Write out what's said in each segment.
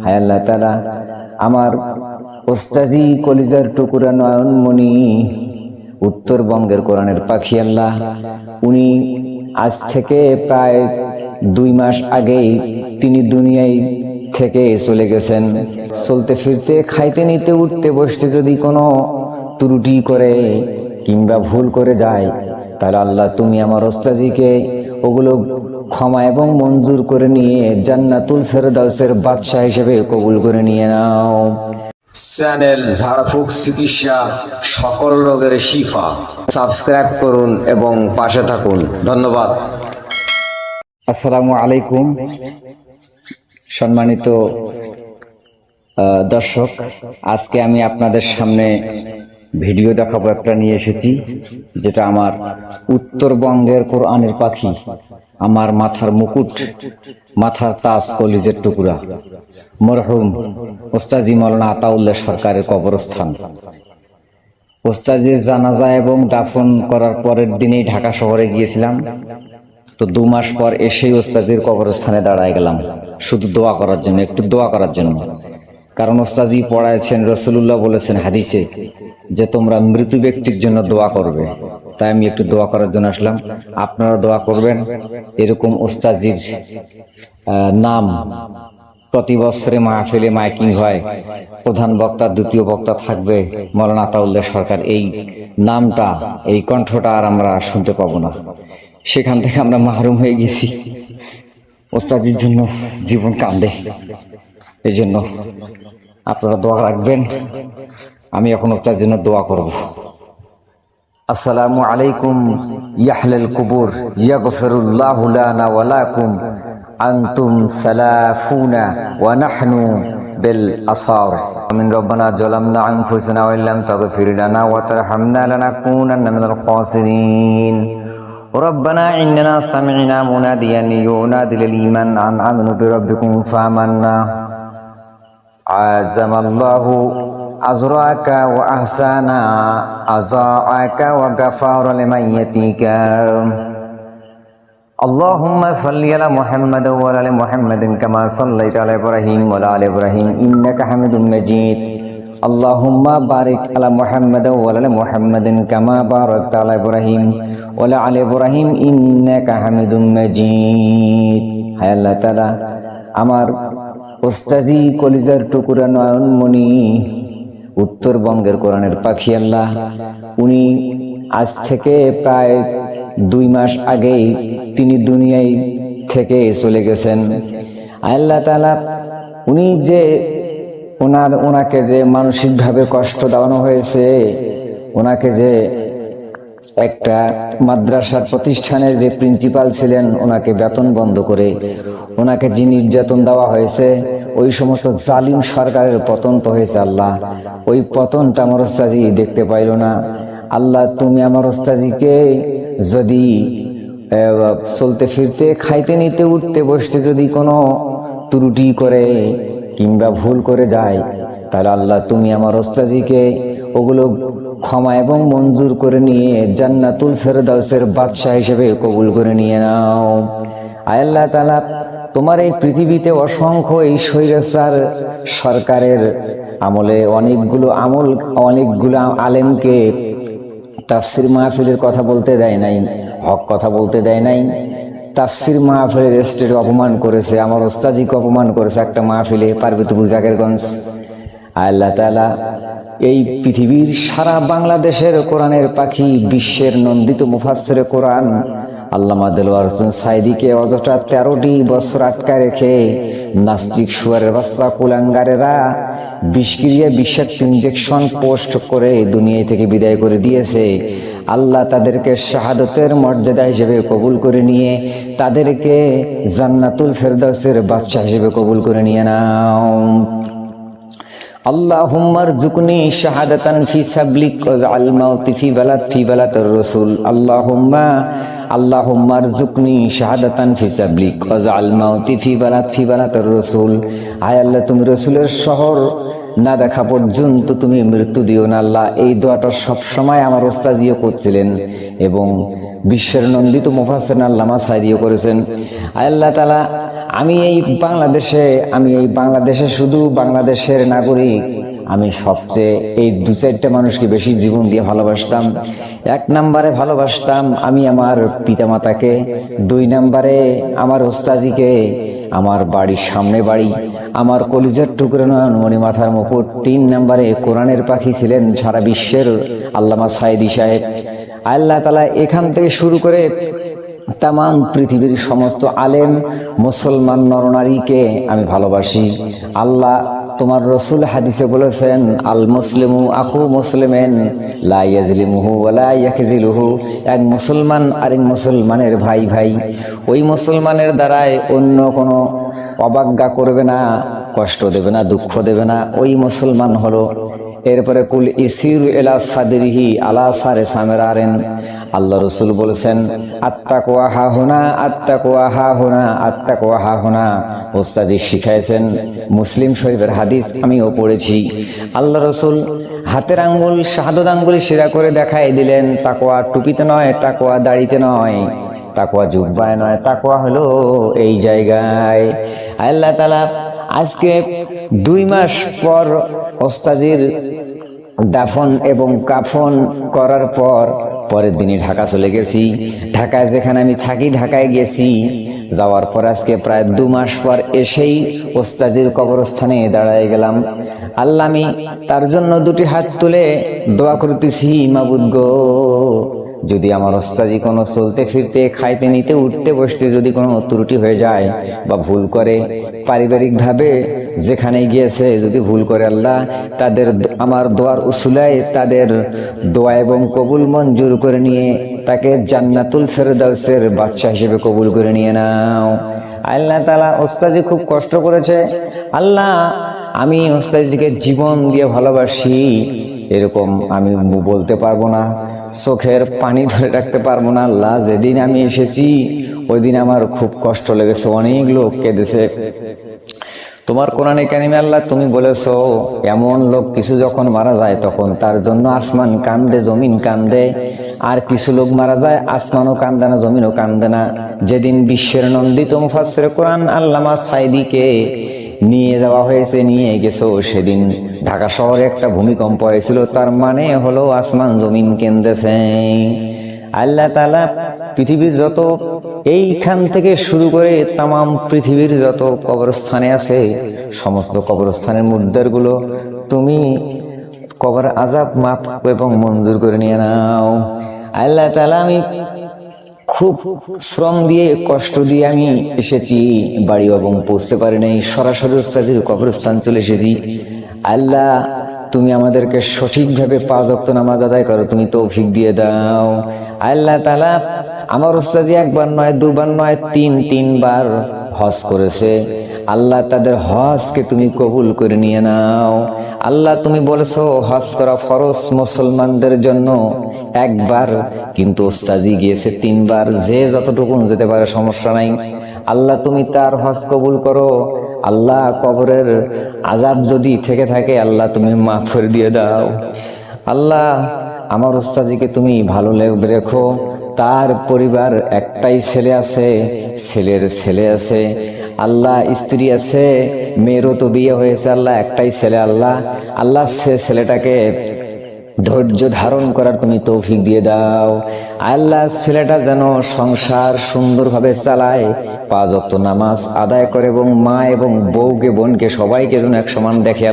হায় আল্লাহ তাআলা, আমার ওস্তাজি কলিজার টুকরা নয়নমণি উত্তরবঙ্গের কোরআনের পাখি আল্লাহ, উনি আজ থেকে প্রায় 2 মাস আগেই তিনি দুনিয়ায় থেকে চলে গেছেন। চলতে ফিরতে, খাইতে নিতে, উঠতে বসতে যদি কোনো ত্রুটি করে কিংবা ভুল করে যায়, তাহলে আল্লাহ তুমি আমার ওস্তাজিকে ওগুলো ক্ষমা এবং মঞ্জুর করে নিয়ে জান্নাতুল ফেরদাউসের বাদশা হিসেবে কবুল করে নিয়ে নাও। চ্যানেল ঝাড়ফুঁক চিকিৎসা, সকল রোগের শিফা। সাবস্ক্রাইব করুন এবং পাশে থাকুন। ধন্যবাদ। আসসালামু আলাইকুম সম্মানিত দর্শক, আজকে আমি আপনাদের সামনে ভিডিও দেখাবো একটা নিয়ে এসেছি, যেটা আমার উত্তরবঙ্গের কোরআনের পাখি, আমার মাথার মুকুট, মাথার তাজ, কলিজের টুকরা মরহুম ওস্তাজি মাওলানা আতাউল্লাহ সরকারের কবরস্থান। ওস্তাজির জানাজা এবং দাফন করার পরের দিনেই ঢাকা শহরে গিয়েছিলাম। তো 2 মাস পর এসেই ওস্তাজির কবরস্থানে দাঁড়ায় গেলাম, শুধু দোয়া করার জন্য, একটু দোয়া করার জন্য। কারণ ওস্তাজি পড়াইছেন, রাসূলুল্লাহ বলেছেন হাদিসে যে তোমরা মৃত ব্যক্তির জন্য দোয়া করবে। তাই আমি একটু দোয়া করার জন্য আসলাম। আপনারা দোয়া করবেন। এরকম ওস্তাজির নাম প্রতি বছরে মাহফিলে মাইকিং হয়, প্রধান বক্তা, দ্বিতীয় বক্তা থাকবে মাওলানা আতাউল্লাহ সরকার। এই নামটা, এই কণ্ঠটা আর আমরা শুনতে পাবো না। সেখান থেকে আমরা মাহরুম হয়ে গেছি। ওস্তাদির জন্য জীবন কান্দে। এই জন্য আপনারা দোয়া রাখবেন। আমি এখন ওস্তাদের জন্য দোয়া করব। আসসালামু আলাইকুম ইয়াহলাল কুবুর ইয়াগফিরুল্লাহু লানা ওয়া লাকুম আনতুম সালাফুনা ওয়া নাহনু বিল আসার। আমিন। রব্বানা যালামনা আনফুসানা ওয়া ইল্লাম তাগফির লানা ওয়া তারহামনা লানাকুনান্না মিনাল খাসিরিন। ربنا إننا سمعنا مناديا ينادي للإيمان أن آمنوا بربكم فآمنا. عزم الله أزرعك وأحسن أزاعك وغفر لميتك. اللهم صل على محمد وعلى آل محمد كما صليت على إبراهيم وعلى آل إبراهيم إنك حميد مجيد. اللهم بارك على محمد وعلى آل محمد كما باركت على إبراهيم وعلى آل إبراهيم إنك حميد مجيد. হায় আল্লাহ তাআলা, আমার ওস্তাজি কলিজার টুকরা নয়নমণি উত্তরবঙ্গের কোরআনের পাখি আল্লাহ, উনি আজ থেকে প্রায় 2 মাস আগেই তিনি দুনিয়ায় থেকে চলে গেছেন। আল্লাহ তাআলা, উনি যে ওনাকে যে মানসিকভাবে কষ্ট দেওয়ানো হয়েছে, ওনাকে যে একটা মাদ্রাসার প্রতিষ্ঠানের যে প্রিন্সিপাল ছিলেন, ওনাকে বেতন বন্ধ করে ওনাকে যে নির্যাতন দেওয়া হয়েছে, ওই সমস্ত জালিম সরকারের পতন তো হয়েছে আল্লাহ। ওই পতনটা আমার ওস্তাজি দেখতে পাইল না। আল্লাহ তুমি আমার ওস্তাজিকে যদি চলতে ফিরতে, খাইতে নিতে, উঠতে বসতে যদি কোনো ত্রুটি করে কিংবা ভুল করে যায়, তাহলে আল্লাহ তুমি আমার ওস্তাজিকে ওগুলো ক্ষমা এবং মঞ্জুর করে নিয়ে জান্নাতুল ফেরদাউসের বাদশা হিসেবে কবুল করে নিয়ে নাও। আয় আল্লাহ তাআলা, তোমার এই পৃথিবীতে অসংখ্য এই স্বৈরাচার সরকারের আমলে অনেকগুলো আলেমকে তাফসির মাহফিলের কথা বলতে দেয় নাই, হক কথা বলতে দেয় নাই। তাফসির মাহফিলের স্টেজ অপমান করেছে, আমার ওস্তাজিকে অপমান করেছে একটা মাহফিলে, পার্বতীপুর জাকেরগঞ্জ। আল্লাহ তাআলা, এই পৃথিবীর সারা বাংলাদেশের কোরআনের পাখি, বিশ্বের নন্দিত মুফাসসিরে কোরআন আল্লামা দেলোয়ার হোসেন সাইদিকে অযথা 13টি বছর আটকায় রেখে নাস্তিক শুয়ারের বাচ্চা কুলাঙ্গারেরা বিষক্রিয়া, বিষাক্ত ইনজেকশন পোস্ট করে দুনিয়া থেকে বিদায় করে দিয়েছে। আল্লাহ তাদেরকে শাহাদতের মর্যাদা হিসেবে কবুল করে নিয়ে তাদেরকে জান্নাতুল ফেরদাউসের বাদশা হিসেবে কবুল করে নিয়ে নাও। আল্লাহুম্মা রযুকনি শাহাদাতান ফি সাবলিক ওয়াজআল মাউতি ফি বালাতির রাসূল। আল্লাহুম্মা রযুকনি শাহাদাতান ফি সাবলিক ওয়াজআল মাউতি ফি বালাতির রাসূল। আয় আল্লাহ, তুমি রাসূলের শহর না দেখা পর্যন্ত তুমি মৃত্যু দিও না আল্লাহ। এই দোয়াটা সবসময় আমার ওস্তাজিও করছিলেন এবং বিশ্বের নন্দিত মুফাসসির আল্লামা সাইদিও করেছেন। আল্লাহ তাআলা, আমি এই বাংলাদেশে শুধু বাংলাদেশের নাগরিক, আমি সবচেয়ে এই 2-4টা মানুষকে বেশি জীবন দিয়ে ভালোবাসতাম। 1 নম্বরে ভালোবাসতাম আমি আমার পিতামাতাকে, 2 নম্বরে আমার ওস্তাজিকে, আমার বাড়ির সামনে বাড়ি, আমার কলিজার টুকরো নয়নমণি মাথার মুকুট, 3 নম্বরে কোরআনের পাখি ছিলেন সারা বিশ্বের আল্লামা সাইদি সাহেব। আল্লাহ তাআলা এখান থেকে শুরু করে তাম পৃথিবীর সমস্ত আলেম মুসলমান নরনারীকে আমি ভালোবাসি। আল্লাহ তোমার রসুল হাদিসে বলেছেন, আল মুসলিমু আখু মুসলিমেন লা ইয়াজলিমুহু ওয়া লা ইয়াখজিলুহু, এক মুসলমান আরেক মুসলমানের ভাই ভাই। ওই মুসলমানের দ্বারায় অন্য কোনো অবজ্ঞা করবে না, কষ্ট দেবে না, দুঃখ দেবে না, ওই মুসলমান হলো। এরপরে কুল ইসিরু ইলা সাদরিহি আলা সারে সামেরারেন, আল্লাহ রসুল বলেছেন আত্তাকওয়া হাহুনা, আত্তাকওয়া হাহুনা, আত্তাকওয়া হাহুনা। ওস্তাদি শিখাইছেন, মুসলিম শরীফের হাদিস আমিও পড়েছি। আল্লাহ রসুল হাতের আঙ্গুল শাহাদত আঙ্গুল শিরা করে দেখাই দিলেন, তাকওয়া টুপিতে নয়, তাকওয়া দাড়িতে নয়, তাকওয়া জুব্বায় নয়, তাকওয়া হলো এই জায়গায়। আল্লাহ তাআলা আজকে 2 মাস পর ওস্তাদির দাফন এবং কাফন করার পরের দিনই ঢাকা চলে গেছি। ঢাকায় যেখানে আমি থাকি, ঢাকায় গেছি। যাওয়ার পর আজকে প্রায় 2 মাস পর এসেই ওস্তাদির কবরস্থানে দাঁড়ায় গেলাম। আল্লাহ, আমি তার জন্য 2টি হাত তুলে দোয়া করতেছি, মাবুদ গো, যদি আমার ওস্তাজি কোনো চলতে ফিরতে, খাইতে নিতে, উঠতে বসতে যদি কোনো ত্রুটি হয়ে যায় বা ভুল করে, পারিবারিকভাবে যেখানে গিয়েছে যদি ভুল করে, আল্লাহ তাদের আমার দোয়ার উসুলায় তাদের দোয়া এবং কবুল মঞ্জুর করে নিয়ে তাকে জান্নাতুল ফেরদাউসের বাদশা হিসেবে কবুল করে নিয়ে নাও। আল্লাহ তাআলা, ওস্তাজি খুব কষ্ট করেছে। আল্লাহ, আমি ওস্তাজিকে জীবন দিয়ে ভালোবাসি, এরকম আমি বলতে পারবো না, চোখের পানি ধরে রাখতে পারবো না। আল্লাহ, যেদিন আমি এসেছি ওই দিন আমার খুব কষ্ট লেগেছে, অনেক লোক কেঁদেছে। তোমার কোরআনে কারিমে আল্লাহ তুমি বলেছো, এমন লোক কিছু যখন মারা যায় তখন তার জন্য আসমান কান্দে, জমিন কান্দে। আর কিছু লোক মারা যায়, আসমানও কান্দে না, জমিনও কান্দে না। যেদিন বিশ্বের নন্দিত মুফাসসির কোরআন আল্লামা সাইদিকে নিয়ে যাওয়া হয়েছে, নিয়ে গেছো, সেদিন ঢাকা শহরে একটা ভূমিকম্প হয়েছিল। তার মানে হলো আসমান জমিন কেন্দেছে। আল্লাহ তাআলা পৃথিবীর যত, এইখান থেকে শুরু করে তাম পৃথিবীর যত কবরস্থানে আছে, সমস্ত কবরস্থানের মুদ্রাগুলো তুমি কবর আযাব মাফ এবং মঞ্জুর করে নিয়ে নাও। আল্লাহ তাআলা, আমি খুব শ্রম দিয়ে কষ্ট দিয়ে আমি এসেছি, বাড়ি এবং পৌঁছতে পারি নাই, সরাসরি ওস্তাদের কবরস্থান চলে এসেছি। আল্লাহ, তুমি আমাদেরকে সঠিকভাবে 5 ওয়াক্ত নামাজ আদায় করো, তুমি তৌফিক দিয়ে দাও। আল্লাহ তাআলা, আমার ওস্তাদি 1 বার নয়, 2 বার নয়, 3 বার হজ করেছে। আল্লাহ, তাদের হজকে তুমি কবুল করে নিয়ে নাও। আল্লাহ, তুমি বলেছো হজ করা ফরজ মুসলমানদের জন্য 1 বার, কিন্তু ওস্তাদি গিয়েছে 3 বার। যে যতটুকু যেতে পারে সমস্যা নাই। আল্লাহ, তুমি তার হজ কবুল করো। আল্লাহ, কবরের আযাব যদি থেকে থাকে আল্লাহ তুমি মাফ করে দিয়ে দাও। আল্লাহ, আমার ওস্তাদিকে তুমি ভালো রেখো। তার পরিবার একটাই ছেলে আছে, ছেলের ছেলে আছে, আল্লাহ স্ত্রী আছে, মেয়েরও তো বিয়ে হয়েছে, আল্লাহ একটাই ছেলে। আল্লাহ সে ছেলেটাকে ধৈর্য ধারণ করার তুমি তৌফিক দিয়ে দাও। আল্লাহ, ছেলেটা যেন সংসার সুন্দরভাবে চালায়, 5 ওয়াক্ত নামাজ আদায় করে এবং মা এবং বউকে, বোনকে, সবাইকে যেন এক সমান দেখে।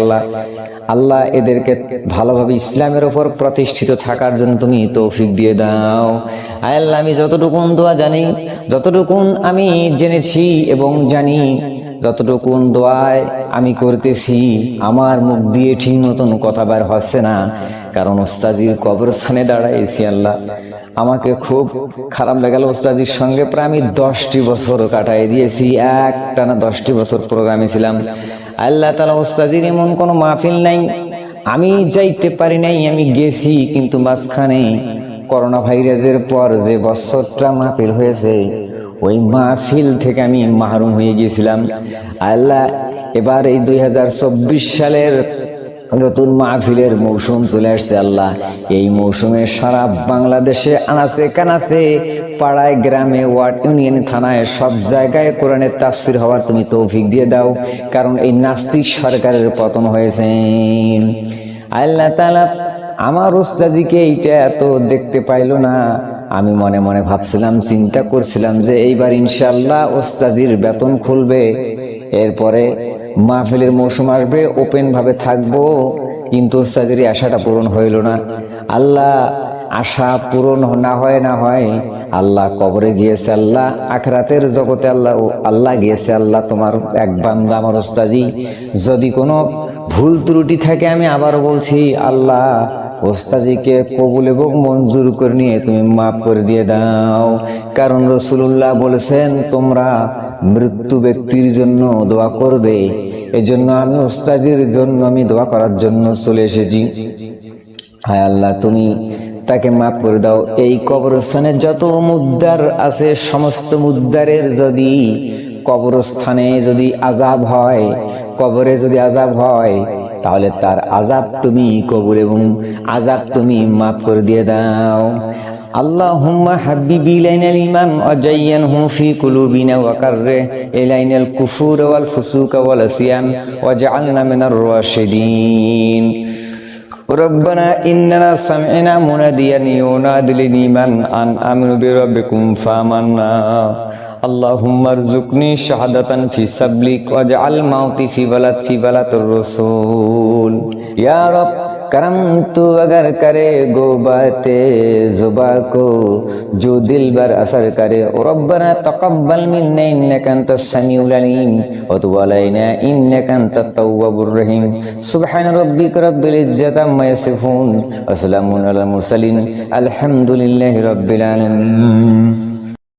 আল্লাহ এদেরকে ভালোভাবে ইসলামের ওপর প্রতিষ্ঠিত থাকার জন্য তুমি তৌফিক দিয়ে দাও। আল্লাহ, আমি যতটুকুন দোয়া জানি, যতটুকুন আমি জেনেছি এবং জানি, যতটুকুন দোয়ায় আমি করতেছি, আমার মুখ দিয়ে ঠিক মতন কথা বের হচ্ছে না, কারণ ওস্তাজির কবরস্থানে দাঁড়াইছি। আল্লাহ, আমাকে খুব খারাপ লাগাল। ওস্তাজির সঙ্গে প্রায় আমি 10টি বছর কাটাই দিয়েছি, একটানা 10টি বছর প্রোগ্রামে ছিলাম। আল্লাহ তাআলা, ওস্তাজির এমন কোনো মাহফিল নাই আমি যাইতে পারি নাই, আমি গেছি, কিন্তু মাঝখানে করোনা ভাইরাসের পর যে বছরটা মাহফিল হয়েছে ওই মাহফিল থেকে আমি মাহরুম হয়ে গিয়েছিলাম। আল্লাহ, এবার এই 2024 সালের নতুন মাহফিলের মৌসুম চলে আসছে আল্লাহ। এই মৌসুমে সারা বাংলাদেশে আনাচে কানাচে, পাড়ায় গ্রামে, ওয়ার্ড ইউনিয়ন থানায় সব জায়গায় কোরআনের তাফসীর হওয়ার তুমি তৌফিক দিয়ে দাও, কারণ এই নাস্তিক সরকারের পতন হয়েছে। আল্লাহ তাআলা আমার উস্তাদিকে এইটা এত দেখতে পাইলো না। আমি মনে মনে ভাবছিলাম, চিন্তা করছিলাম যে এইবার ইনশাআল্লাহ উস্তাদির বেতন খুলবে, এরপরে মাহফিলের মৌসুম আসবে, ওপেন ভাবে থাকবো। কিন্তু উস্তাদের আশাটা পূরণ হইল না। আল্লাহ আশা পূরণ না হয় আল্লাহ কবরে গিয়েছে, আল্লাহ আখরাতের জগতে আল্লাহ গিয়েছে। আল্লাহ তোমার এক বান্দা আমার উস্তাদি, যদি কোনো ভুল ত্রুটি থাকে আমি আবারও বলছি আল্লাহ ওস্তাজিকে কবুল এবং মঞ্জুর করে নিয়ে তুমি মাফ করে দিয়ে দাও। কারণ রাসূলুল্লাহ বলেছেন তোমরা মৃত্যু ব্যক্তির জন্য দোয়া করবে, এজন্য আমি ওস্তাজির জন্য আমি দোয়া করার জন্য চলে এসেছি। হায় আল্লাহ তুমি তাকে মাফ করে দাও। এই কবরস্থানে যত মুদ্দার আছে সমস্ত মুদ্দারের যদি কবরস্থানে যদি আযাব হয়, কবরে যদি আযাব হয়, তাহলে তার আযাব তুমি কবুল এবং আযাব তুমি মাফ করে দিয়ে দাও। আল্লাহুম্মা হাব্বিব ইলাইনাল ঈমান ওয়া জায়্যিনহু ফি কুলুবিনা ওয়া কাররিহ ইলাইনাল কুফুর ওয়াল ফুসুক ওয়াল ইসয়ান ওয়াজআলনা মিনার রাশিদিন। ربنا إننا سمعنا مناديا ينادي للإيمان أن آمنوا بربكم فآمنا اللهم ارزقني شهادة في سبيلك واجعل موتي في بلد الرسول يا رب करम तू अगर करे गोबाते जुबा को जो दिल बर असर करे रब्बना तकब्बल मिन्ना इन्नका अंतस समीउल अलीम व तुब अलैना इन्नका अंतत तव्वाबुर रहीम सुब्हान रब्बिका रब्बिल इज्जति अम्मा यसिफून व सलामुन अलल मुरसलीन अल्हम्दुलिल्लाहि रब्बिल आलामीन।